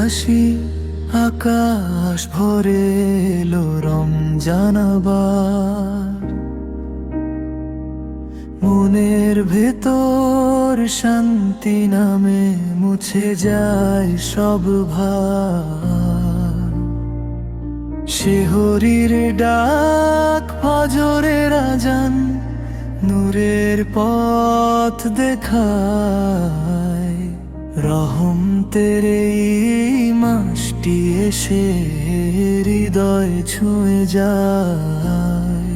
হাসি আকাশ ভরে এলো রমজান আবার। মনের ভেতর শান্তি নামে মুছে যায় সব ভার। শিহরির ডাক ফজরের আজান নূরের পথ দেখায়। রহম তেরে মাসটি এসে হৃদয় ছুঁয়ে যায়।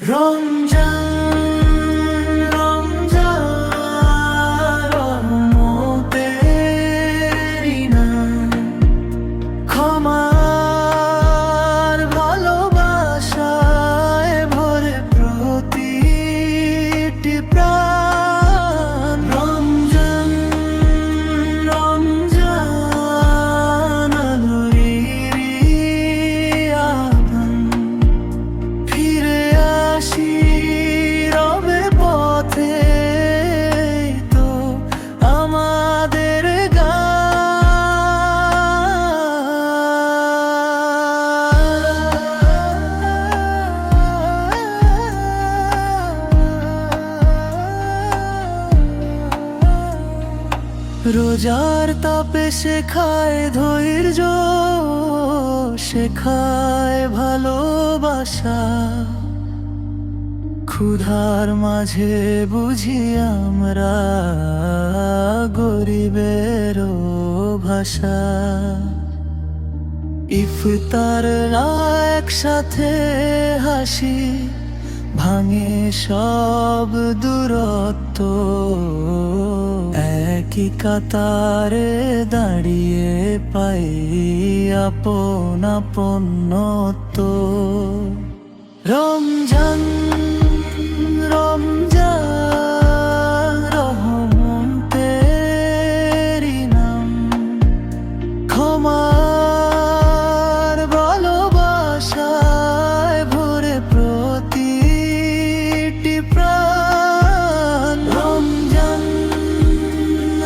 রমজান রোজার তাপে শেখায় ধৈর্য, শেখায় ভালোবাসা। ক্ষুধার মাঝে বুঝি আমরা গরিবেরও ভাষা। ইফতাররা একসাথে হাসি ভাঙে সব দূরত্ব। একই কাতারে দাঁড়িয়ে পাই আপন আপনত্ব। রমজান রমজান রহমত তেরি নাম। ক্ষমার ভালোবাসায় ভরে প্রতিটি প্রাণ। রমজান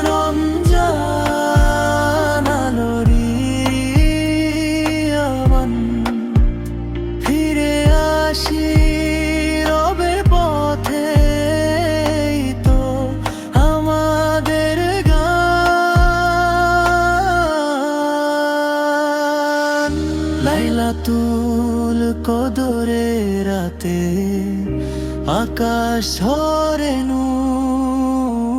রমজান আলোরি আহ্বান। ফিরে আসি রবের পথে তো আমাদের গান। লাইলাতুল কদরের রাতে আকাশ ঝরে নূর।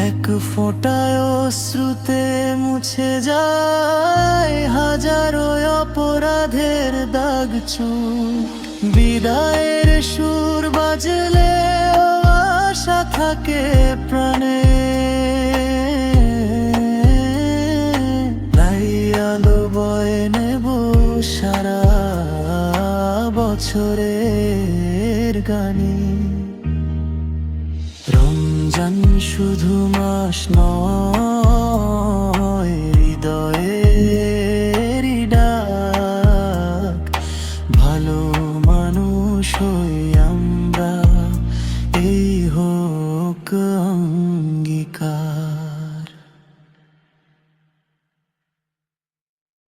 এক ফোঁটায় অশ্রুতে মুছে যায় হাজারো অপরাধের দাগ চুল। বিদায়ের সুর বাজলে আশা থাকে প্রাণে। তাই আলো বয়ে নেব সারা বছরের গানে। রমজান শুধু মাস নয়,